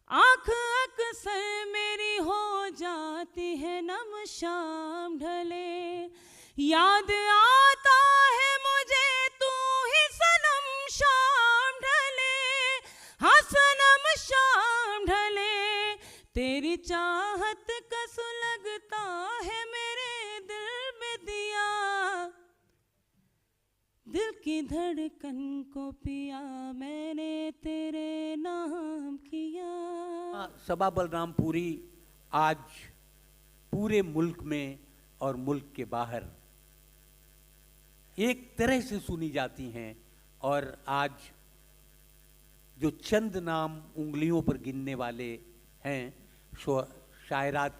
आँख अक्सर मेरी हो जाती है नम, शाम ढले याद आता है मुझे तू ही सनम, शाम ढले हाँ सनम शाम ढले, तेरी चाहत का सुलगता है मेरे दिल में दिया, दिल की धड़कन को पिया मैंने तेरे नाम किया। सबा बलरामपुरी आज पूरे मुल्क में और मुल्क के बाहर एक तरह से सुनी जाती हैं, और आज जो चंद नाम उंगलियों पर गिनने वाले हैं शायरात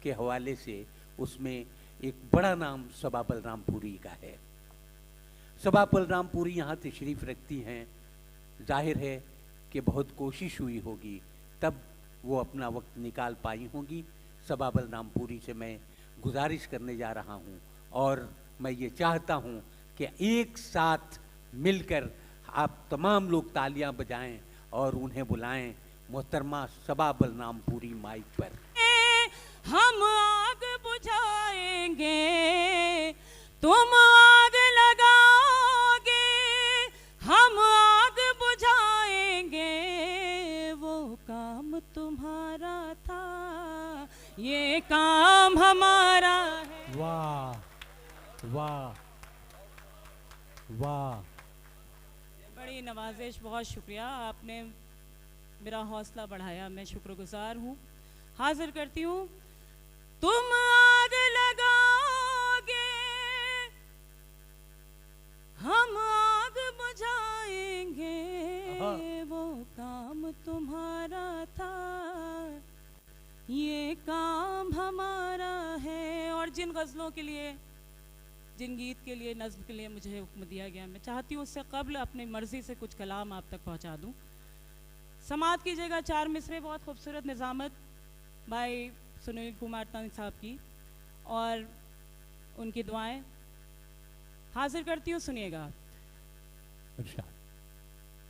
के हवाले से, उसमें एक बड़ा नाम सबा बलरामपुरी का है। सबा बलरामपुरी यहाँ तशरीफ़ रखती हैं, जाहिर है कि बहुत कोशिश हुई होगी तब वो अपना वक्त निकाल पाई होंगी। सबा बलरामपुरी से मैं गुजारिश करने जा रहा हूँ और मैं ये चाहता हूँ कि एक साथ मिलकर आप तमाम लोग तालियां बजाएं और उन्हें बुलाएं। मोहतरमा सबा बलरामपुरी माइक पर। हम आग बुझाएंगे तुम आग लगाओगे, हम आग बुझाएंगे वो काम तुम्हारा था, ये काम हमारा है। वाह वाह वाह, बड़ी नवाजिश, बहुत शुक्रिया, आपने मेरा हौसला बढ़ाया, मैं शुक्रगुजार हूँ। हाजिर करती हूँ तुम आग लगाओगे हम आग बुझाएंगे वो काम तुम्हारा था, ये काम हमारा है। और जिन गज़लों के लिए, जिन गीत के लिए, नज़्म के लिए मुझे हुक्म दिया गया, मैं चाहती हूँ उससे कबल अपनी मर्ज़ी से कुछ कलाम आप तक पहुँचा दूँ। समात कीजिएगा 4 मिसरे, बहुत खूबसूरत निज़ामत भाई सुनील कुमार तानी साहब की और उनकी दुआएं हाजिर करती हूँ, सुनिएगा।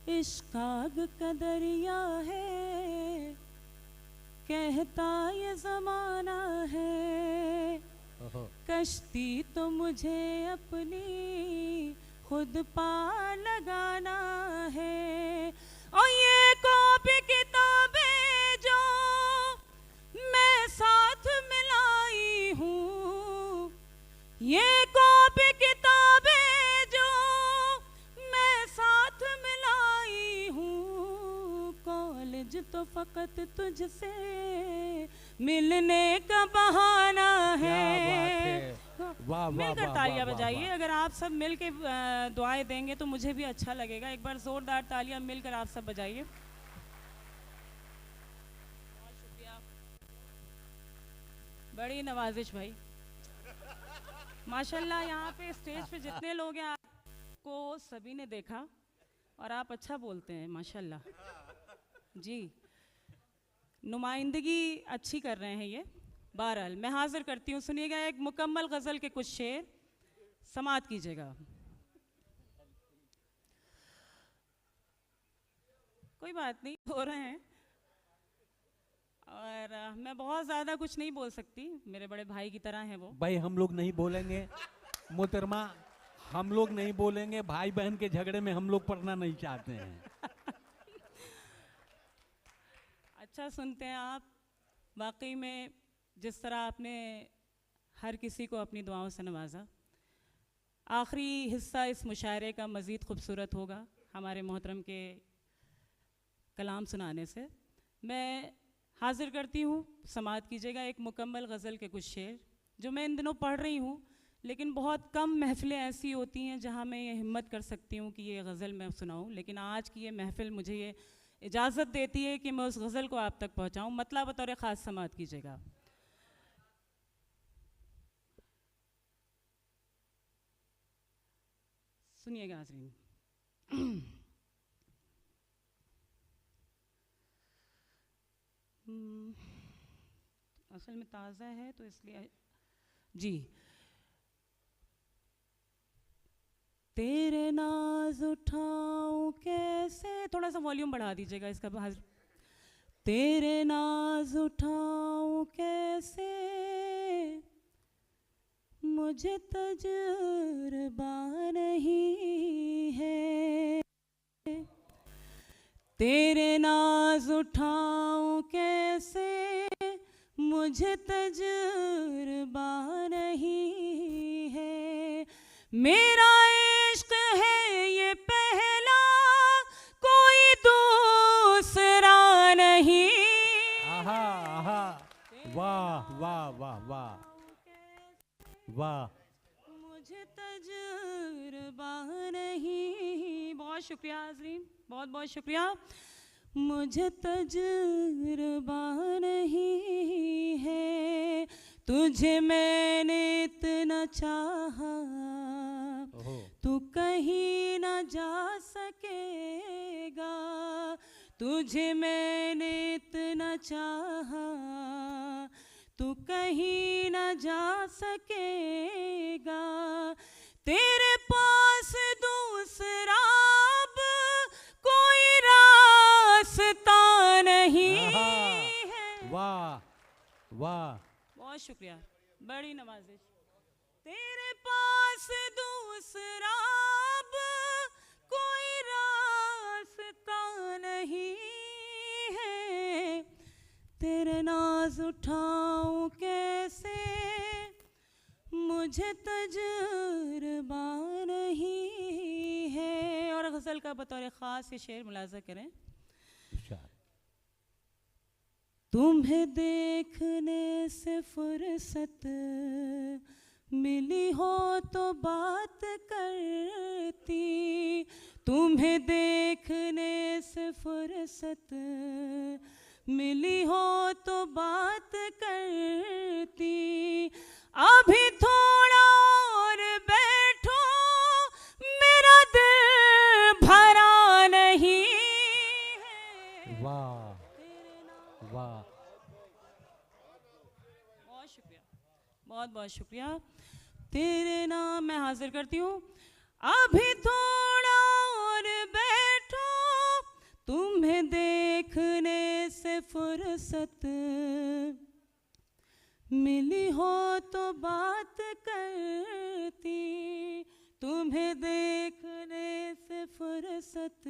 इश्क़ आग का दरिया है, कहता ये ज़माना है, कश्ती तो मुझे अपनी खुद पार लगाना है। और ये कॉपी किताबें जो मैं साथ मिलाई हूँ, ये कॉपी किताबें जो मैं साथ मिलाई हूँ, कॉलेज तो फ़कत तुझसे मिलने का बहाना है। मिलकर तालियां बजाइए, अगर आप सब मिल के दुआएं देंगे तो मुझे भी अच्छा लगेगा। एक बार जोरदार तालियां मिलकर आप सब बजाइए। बहुत शुक्रिया, बड़ी नवाजिश भाई, माशाल्लाह। यहाँ पे स्टेज पे जितने लोग हैं आपको सभी ने देखा और आप अच्छा बोलते हैं माशाल्लाह जी, नुमाइंदगी अच्छी कर रहे हैं ये। बहरहाल मैं हाजिर करती हूँ, सुनिएगा एक मुकम्मल गज़ल के कुछ शेर, समात कीजिएगा। कोई बात नहीं, हो रहे हैं और मैं बहुत ज़्यादा कुछ नहीं बोल सकती, मेरे बड़े भाई की तरह हैं वो। भाई हम लोग नहीं बोलेंगे मोहतरमा, हम लोग नहीं बोलेंगे, भाई बहन के झगड़े में हम लोग पड़ना नहीं चाहते हैं। अच्छा सुनते हैं आप, वाकई में जिस तरह आपने हर किसी को अपनी दुआओं से नवाजा। आखिरी हिस्सा इस मुशायरे का मज़ीद खूबसूरत होगा हमारे मोहतरम के कलाम सुनाने से। मैं हाजिर करती हूँ, समात कीजिएगा, एक मुकम्मल गज़ल के कुछ शेर जो मैं इन दिनों पढ़ रही हूँ, लेकिन बहुत कम महफ़िलें ऐसी होती हैं जहाँ मैं ये हिम्मत कर सकती हूँ कि ये गज़ल मैं सुनाऊँ, लेकिन आज की ये महफ़िल मुझे ये इजाज़त देती है कि मैं उस गज़ल को आप तक पहुँचाऊँ। मतलब बतौर ख़ास समात कीजिएगा। सुनिएगा नाज़रीन। असल में ताज़ा है तो इसलिए जी। तेरे नाज उठाऊं कैसे, थोड़ा सा वॉल्यूम बढ़ा दीजिएगा इसका। तेरे नाज उठाऊं कैसे, मुझे तजुर्बा नहीं है। तेरे नाज उठाऊं कैसे, मुझे तजुर्बा नहीं है। मेरा इश्क है ये पहला, कोई दूसरा नहीं। आहा आहा, वाह वाह वाह वाह वाह। मुझे तजुर्बा नहीं। बहुत शुक्रिया हाज़रीन, बहुत बहुत शुक्रिया। मुझे तजुर्बा नहीं है, तुझे मैंने इतना चाहा, तू कहीं ना जा सकेगा। तुझे मैंने इतना चाहा, तू कहीं ना जा सकेगा। तेरे पास दूसरा अब कोई रास्ता नहीं है। वाह वाह, बहुत शुक्रिया, बड़ी नवाजिश। तेरे पास दूसरा अब कोई रास्ता नहीं है। तेरे नाज उठाऊं कैसे, मुझे तजुर्बा नहीं है। और गज़ल का बतौर ख़ास ये शेर मुलाज़ा करें। तुम्हें देखने से फुर्सत मिली हो तो बात करती, तुम्हें देखने से फुर्सत मिली हो तो बात करती। अभी थोड़ा और बैठो, मेरा दिल भरा नहीं है। वाह वाह, बहुत शुक्रिया, बहुत बहुत शुक्रिया। तेरे नाम मैं हाजिर करती हूँ। अभी थोड़ा और बैठो, तुम्हें देखने से फुर्सत मिली हो तो बात करती। तुम्हें देखने से फुर्सत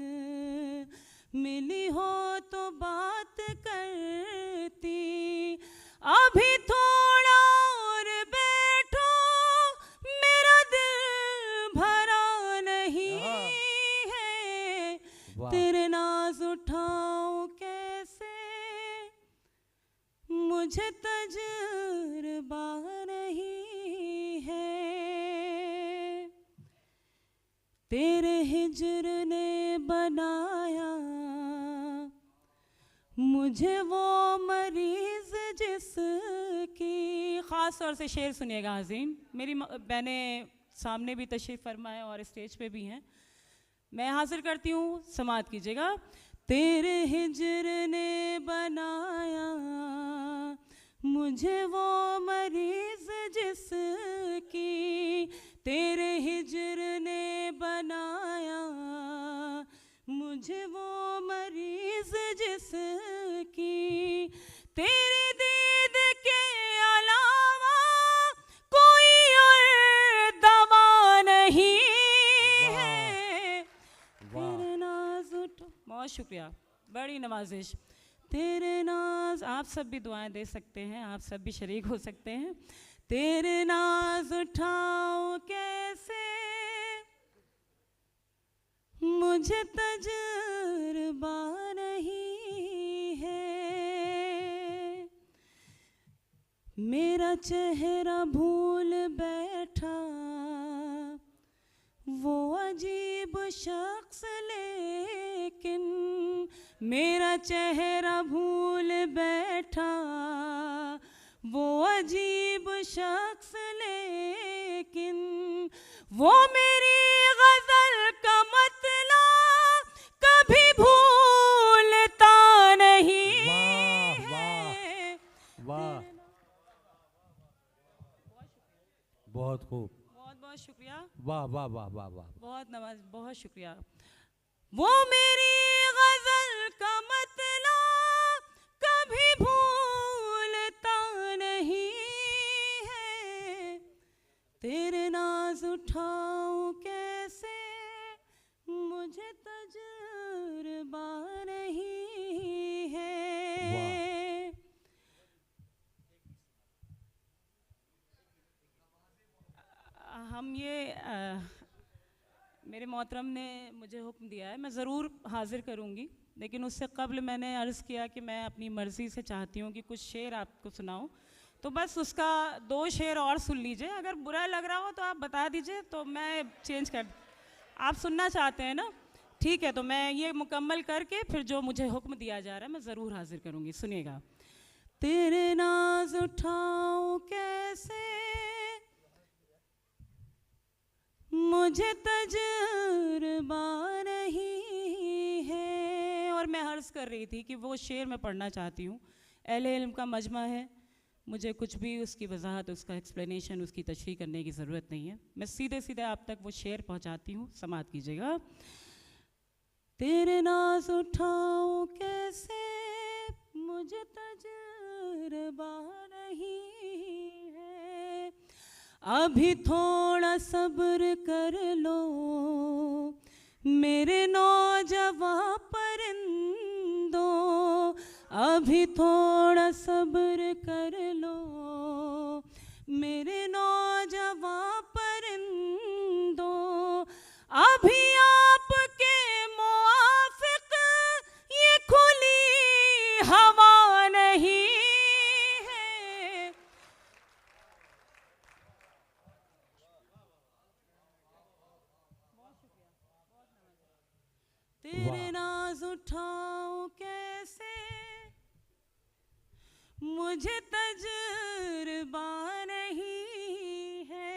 मिली हो तो बात करती। अभी थोड़ा और बैठो, मेरा दिल भरा नहीं है। तेरे नाज उठाऊं कैसे, मुझे तजुर्बा नहीं है। तेरे हिज्र ने बनाया मुझे वो मरीज जिसकी। ख़ास तौर से शेर सुनिएगा हाज़रीन, मेरी बहनें सामने भी तशरीफ़ फरमाएं और स्टेज पे भी हैं। मैं हाजिर करती हूँ, समाअत कीजिएगा। तेरे हिज्र ने बनाया मुझे वो मरीज जिसकी। तेरे हिज्र ने बनाया मुझे वो मरीज जिसकी। तेरी दीद के अलावा कोई और दवा नहीं है। तेरे नाज उठो, बहुत शुक्रिया, बड़ी नवाजिश। तेरे नाज, आप सब भी दुआएं दे सकते हैं, आप सब भी शरीक हो सकते हैं। तेरे नाज उठाओ कैसे, मुझे तजुर्बा नहीं है। मेरा चेहरा भूल बैठा वो अजीब शख्स, लेकिन मेरा चेहरा भूल बैठा वो अजीब शख्स, लेकिन वो मेरी गजल का मतलब कभी भूलता नहीं है। वाह, बहुत खूब, बहुत बहुत शुक्रिया। वाह वाह वाह वाह वाह, बहुत नवाज, बहुत शुक्रिया। वो मेरी गजल का मतलब मोहतरम ने मुझे हुक्म दिया है, मैं ज़रूर हाज़िर करूँगी, लेकिन उससे कबल मैंने अर्ज़ किया कि मैं अपनी मर्ज़ी से चाहती हूँ कि कुछ शेर आपको सुनाऊँ, तो बस उसका 2 शेर और सुन लीजिए। अगर बुरा लग रहा हो तो आप बता दीजिए, तो मैं चेंज कर। आप सुनना चाहते हैं ना? ठीक है, तो मैं ये मुकम्मल करके फिर जो मुझे हुक्म दिया जा रहा है मैं ज़रूर हाज़िर करूँगी। सुनिएगा। तेरे नाज उठाऊं कैसे, मुझे तजुर्बा नहीं है। और मैं अर्ज़ कर रही थी कि वो शेर मैं पढ़ना चाहती हूँ। अहले इल्म का मजमा है, मुझे कुछ भी उसकी वजाहत, उसका एक्सप्लेनेशन, उसकी तशरीह करने की ज़रूरत नहीं है। मैं सीधे सीधे आप तक वो शेर पहुँचाती हूँ, समात कीजिएगा। तेरे नाज उठाऊं कैसे, मुझे तजुर्बा नहीं है। अभी थोड़ा सब्र कर लो मेरे नौजवां परिंदों, अभी थोड़ा सब्र कर लो मेरे नौजवां परिंदों। अभी आपके मुआफिक ये खुली हवा नहीं है। तेरे नाज उठाऊं कैसे, मुझे तजुर्बा नहीं है।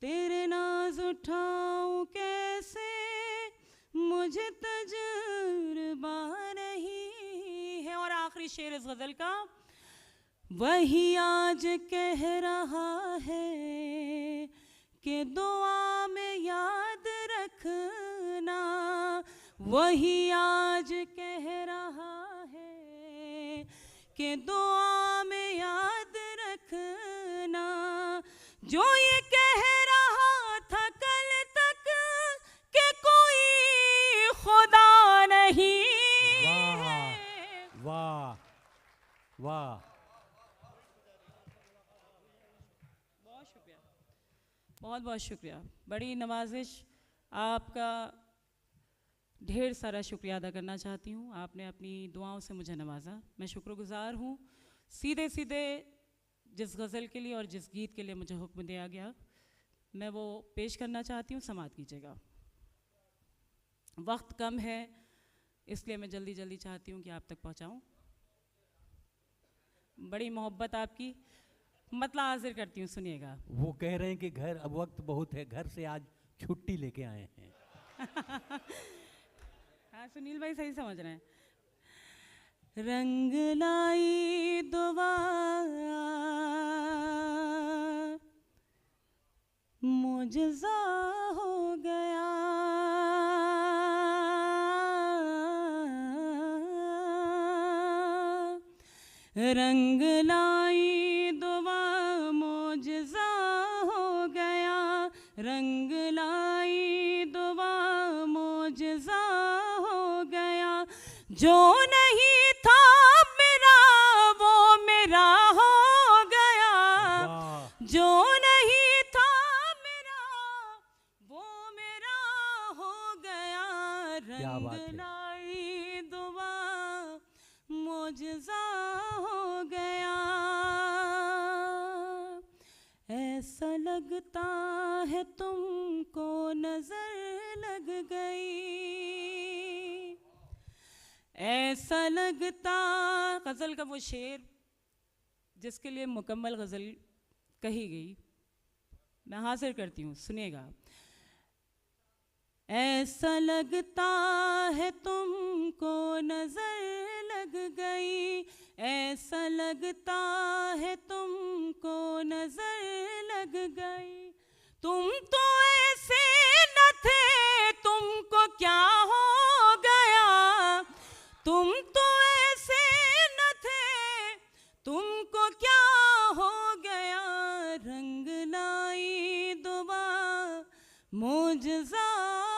तेरे नाज उठाऊं कैसे, मुझे तजुर्बा नहीं है। और आखिरी शेर इस गज़ल का, वही आज कह रहा है कि दुआ में याद रखना, वही आज कह रहा है कि दुआ में याद रखना, जो ये कह रहा था कल तक कि कोई खुदा नहीं है। वाह वाह, बहुत शुक्रिया, बहुत बहुत शुक्रिया, बड़ी नवाजिश। आपका ढेर सारा शुक्रिया अदा करना चाहती हूँ। आपने अपनी दुआओं से मुझे नवाजा, मैं शुक्रगुज़ार हूँ। सीधे सीधे जिस गज़ल के लिए और जिस गीत के लिए मुझे हुक्म दिया गया, मैं वो पेश करना चाहती हूँ, समात कीजिएगा। वक्त कम है, इसलिए मैं जल्दी जल्दी चाहती हूँ कि आप तक पहुँचाऊँ। बड़ी मोहब्बत आपकी, मतलब हाजिर करती हूँ, सुनिएगा। वो कह रहे हैं कि घर अब वक्त बहुत है, घर से आज छुट्टी लेके आए हैं। हाँ, सुनील भाई सही समझ रहे हैं। रंग लाई दुआ मुजज़ा हो गया, रंग लाई दुआ मुजज़ा हो गया, रंग लाई दुआ मुजज़ा हो गया। जो नहीं था मेरा वो मेरा हो गया, जो नहीं था मेरा वो मेरा हो गया। रंग लाई दुआ मुजज़ा हो गया। ऐसा लगता है तुमको नजर लग गई, ऐसा लगता। गज़ल का वो शेर जिसके लिए मुकम्मल गज़ल कही गई, मैं हाजिर करती हूँ, सुनिएगा। ऐसा लगता है तुमको नजर लग गई, ऐसा लगता है तुमको नजर लग गई। तुम तो ऐसे न थे, तुमको क्या हो गया, तुम तो ऐसे न थे, तुमको क्या हो गया। रंग लाई दुआ मुजज़ा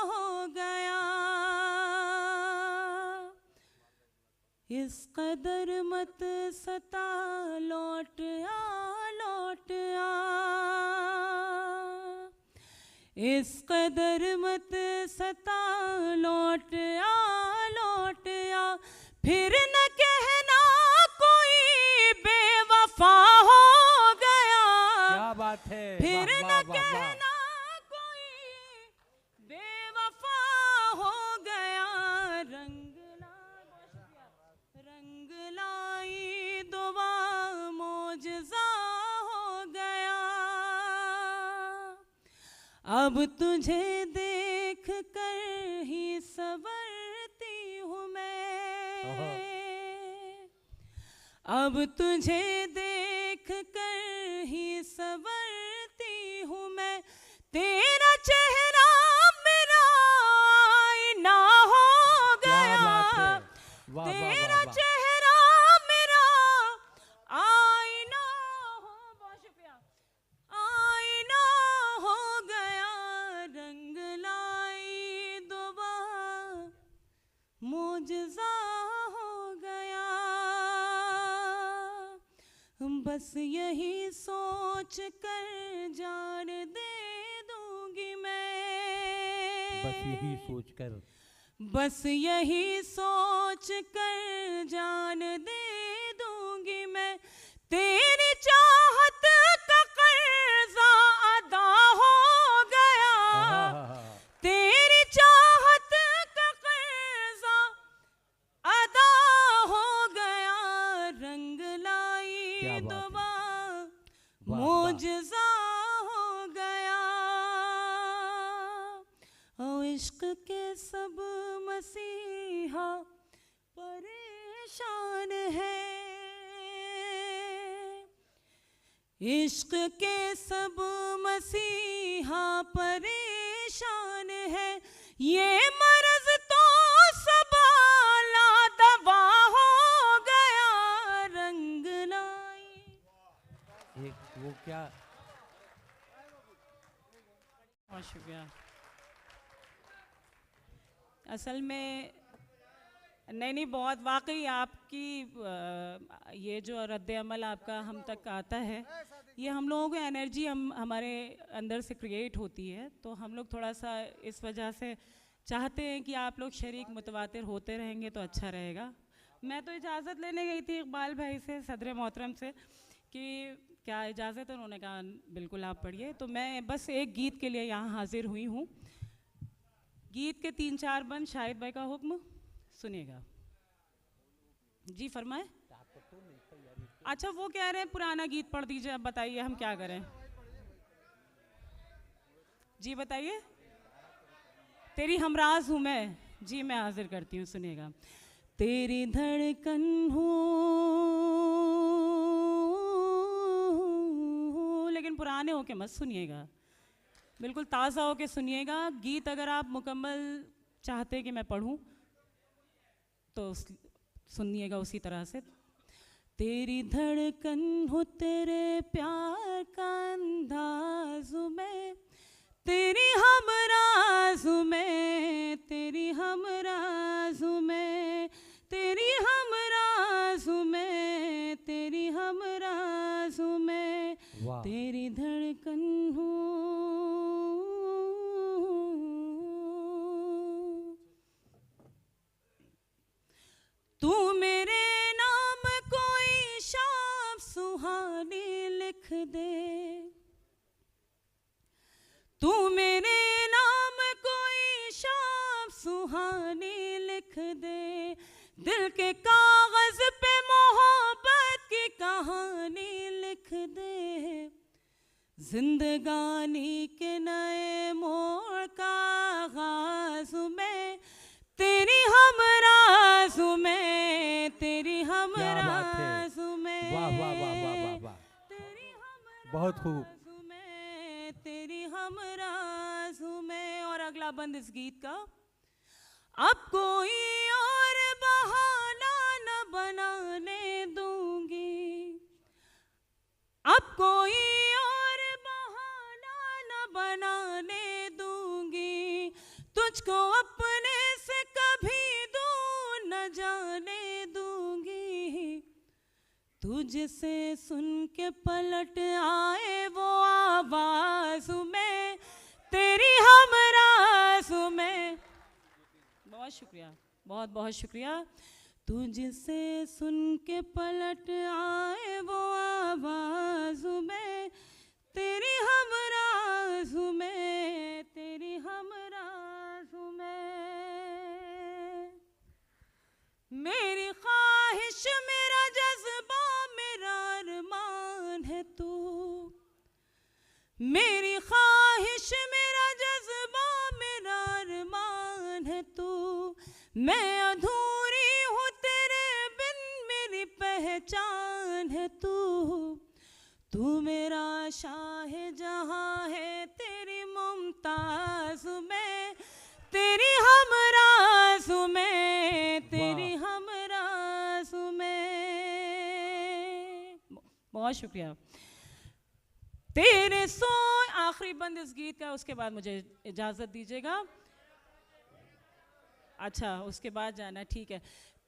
हो गया। इस कदर मत सता, लौट आ, लौट आ। इस कदर मत सता, लौट आ, फिर न कहना कोई बेवफा हो गया। क्या बात है, फिर वाह, न वाह, वाह, वाह। कहना कोई बेवफा हो गया। रंग लाई दुआ मोजज़ा हो गया। अब तुझे देख कर ही संवरती हूँ मैं, अब तुझे देख कर ही संवरती हूँ मैं। तेरा चेहरा मेरा आईना हो क्या गया। बात है, वाह, वाह, तेरा वाह, वाह। चेहरा मेरा आईना हो, बहुत शुक्रिया, आईना हो गया। रंग लाई दुआ मोजज़ा हो गया। बस यही सोच कर जान दे दूंगी मैं, बस यही सोचकर, बस यही सोच कर जान दे दूंगी मैं। तेरी चाहत का कर्जा अदा हो गया। तेरी चाहत का कर्जा अदा हो गया। रंग क्या लाई बात है। दुआ वाह, मोजज़ा हो गया। ओ इश्क के सब मसीहा परेशान है, इश्क के सब मसीहा परेशान है। ये मर्ज तो सबाला दवा हो गया। रंग लाई, एक वो क्या, बहुत शुक्रिया। असल में नहीं, बहुत वाकई आपकी ये जो रद्द अमल आपका हम तक आता है, ये हम लोगों को एनर्जी हमारे अंदर से क्रिएट होती है। तो हम लोग थोड़ा सा इस वजह से चाहते हैं कि आप लोग शरीक मुतवातिर होते रहेंगे तो अच्छा रहेगा। मैं तो इजाज़त लेने गई थी इकबाल भाई से, सदर मोहतरम से, कि क्या इजाज़त है। उन्होंने कहा बिल्कुल आप पढ़िए। तो मैं बस एक गीत के लिए यहाँ हाजिर हुई हूँ। गीत के 3-4 बंद, शाहिद भाई का हुक्म सुनिएगा जी, फरमाए। अच्छा, वो कह रहे हैं पुराना गीत पढ़ दीजिए। अब बताइए हम क्या करें जी, बताइए। तेरी हमराज हूँ मैं जी, मैं हाजिर करती हूँ, सुनिएगा। तेरी धड़कन हूँ, लेकिन पुराने होके मत सुनिएगा, बिल्कुल ताज़ा होके सुनिएगा। गीत अगर आप मुकम्मल चाहते कि मैं पढ़ूं तो सुनिएगा उसी तरह से। तेरी धड़कन हो, तेरे प्यार का अंदाज में, तेरी हमराज में, तेरी हमराज में, तेरी हमराज में, तेरी हमराज में, वाह। तेरी धड़कन हूँ। तू मेरे नाम कोई शाम सुहानी लिख दे, तू मेरे नाम कोई शाम सुहानी लिख दे। दिल के कागज पे मोहब्बत की कहानी लिख दे। जिंदगानी के नए मोड़ का आगाज में, तेरी हमराज में, तेरी हमराज में, वाह वाह वाह वाह वाह वाह, तेरी हमराज बहुत खूब। में, तेरी हमराज में। और अगला बंद इस गीत का। अब कोई और बहाना न बनाने दूंगी, अब कोई और बहाना न बनाने दूंगी। तुझको अपने से कभी दूर न जाने दूंगी। तुझसे सुन के पलट आए वो आवाज में, तेरी आवाज़ में। बहुत शुक्रिया, बहुत बहुत शुक्रिया। तुझसे सुन के पलट आए वो आवाज़ में, तेरी हमराज़ में, तेरी हमराज़ में। मेरी ख्वाहिश मेरा जज्बा मेरा अरमान है तू, मेरी ख्वाहिश मेरा जज्बा मेरा अरमान है तू। मैं अधूरी हूँ तेरे बिन मेरी पहचान है तू। तू मेरा शाह जहाँ है तेरी मुमताज में, तेरी हमराज में, तेरी हमराज में। बहुत शुक्रिया। तेरे सो आखिरी बंद इस गीत का, उसके बाद मुझे इजाजत दीजिएगा। अच्छा, उसके बाद जाना, ठीक है।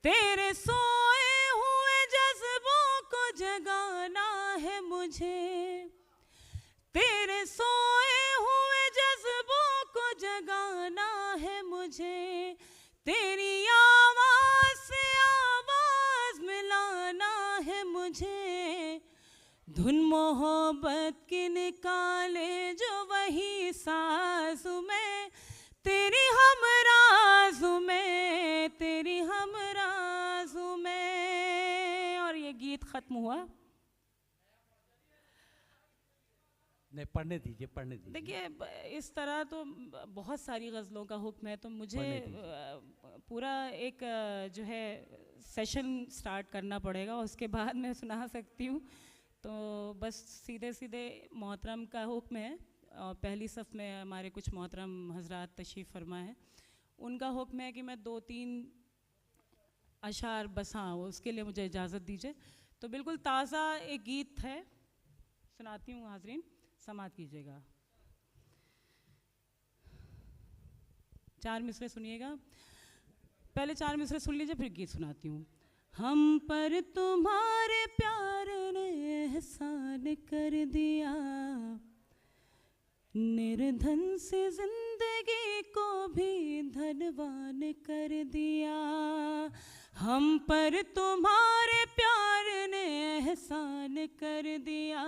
तेरे सोए हुए जज्बों को जगाना है मुझे, तेरे सोए हुए जज्बों को जगाना है मुझे। तेरी आवाज़ से आवाज़ मिलाना है मुझे। धुन मोहब्बत की निकाले जो वही साज़ में, तेरी हमराज़ में, तेरी हमराज़ में। और ये गीत ख़त्म हुआ। नहीं, पढ़ने दीजिए, पढ़ने दीजिए। देखिए, इस तरह तो बहुत सारी गज़लों का हुक्म है, तो मुझे पूरा एक जो है सेशन स्टार्ट करना पड़ेगा, उसके बाद मैं सुना सकती हूँ। तो बस सीधे सीधे मोहतरम का हुक्म है, और पहली सफ़ में हमारे कुछ मोहतरम हजरात तशरीफ़ फरमा है, उनका हुक्म है कि मैं 2-3 अशार बस, हाँ, उसके लिए मुझे इजाज़त दीजिए। तो बिल्कुल ताज़ा एक गीत है, सुनाती हूँ हाज़रीन, समात कीजिएगा। 4 मिसरे सुनिएगा, पहले 4 मिसरे सुन लीजिए, फिर गीत सुनाती हूँ। हम पर तुम्हारे प्यार ने एहसान कर दिया, निर्धन से जिंदगी को भी धनवान कर दिया। हम पर तुम्हारे प्यार ने एहसान कर दिया,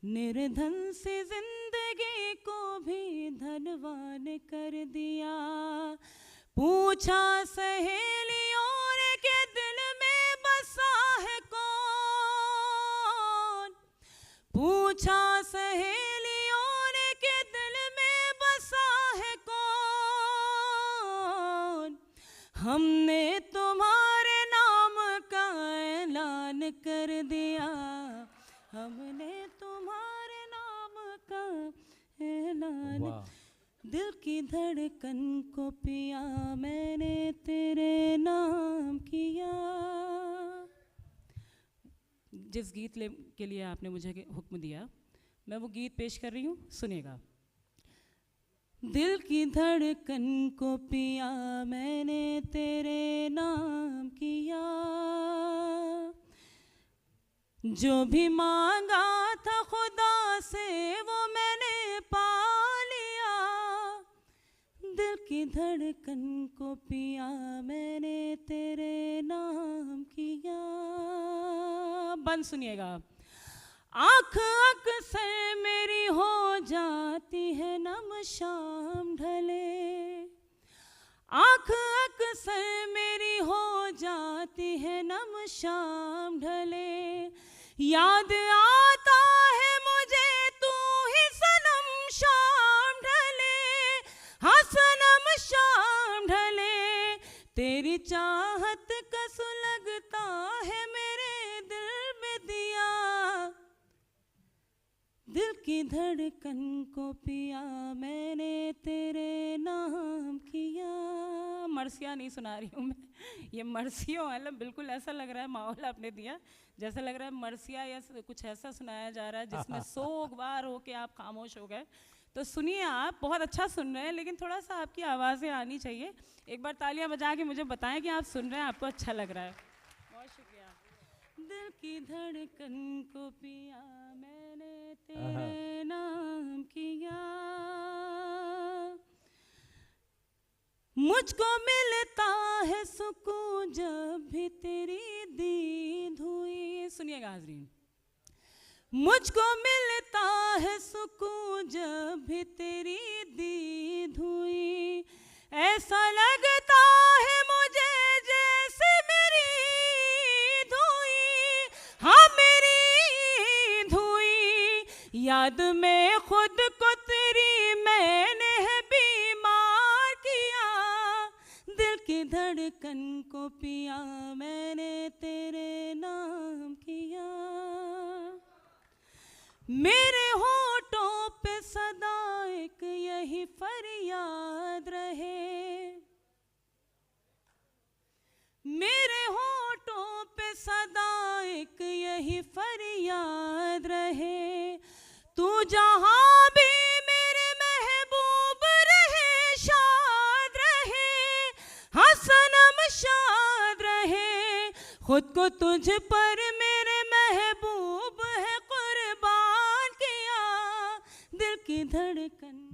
निर्धन से जिंदगी को भी धनवान कर दिया। पूछा सहेलियों ने के दिल में बसा है कौन, पूछा सहेलियों ने के दिल में बसा है कौन। हमने तुम्हारे नाम का ऐलान कर दिया, हमने तुम्हारे नाम का ऐलान। दिल की धड़कन को पिया मैंने तेरे नाम किया। जिस गीत के लिए आपने मुझे हुक्म दिया, मैं वो गीत पेश कर रही हूँ, सुनिएगा। दिल की धड़कन को पिया मैंने तेरे नाम किया, जो भी मांगा था खुदा से वो मैंने पा लिया। दिल की धड़कन को पिया मैंने तेरे नाम किया। बंद सुनिएगा। आँख अक्सर मेरी हो जाती है नम शाम ढले, आँख अक्सर मेरी हो जाती है नम शाम ढले। याद आता है मुझे तू ही सनम शाम ढले, हाँ सनम शाम ढले। तेरी चाहत का सुलगता है मेरे दिल में दिया, दिल की धड़कन को पिया मैंने तेरे नाम किया। मरसिया नहीं सुना रही हूँ मैं, ये मरसियों वाला बिल्कुल ऐसा लग रहा है, माहौल आपने दिया जैसा लग रहा है मरसिया या कुछ ऐसा सुनाया जा रहा है जिसमें 100 बार हो के आप खामोश हो गए। तो सुनिए, आप बहुत अच्छा सुन रहे हैं, लेकिन थोड़ा सा आपकी आवाज़ें आनी चाहिए। एक बार तालियां बजा के मुझे बताएं कि आप सुन रहे हैं, आपको अच्छा लग रहा है। बहुत शुक्रिया। दिल की धड़कन को पिया मैंने तेरे नाम किया, मुझको मिलता है सुकून जब भी तेरी दीद हुई। सुनिएगा हाज़रीन, मुझको मिलता है सुकून जब भी तेरी दीद हुई। ऐसा लगता है मुझे जैसे मेरी धुई, हाँ मेरी धुई। याद में खुद को तेरी मैंने है बीमार किया, दिल की धड़कन को पिया मैंने तेरे नाम किया। मेरे होठों पे सदा एक यही फरियाद रहे, मेरे होठों पे सदा एक यही फरियाद रहे। तू जहाँ भी मेरे महबूब रहे, शाद रहे, हाँ सनम शाद रहे। खुद को तुझ पर मेरे महबूब है कुर्बान किया, दिल की धड़कन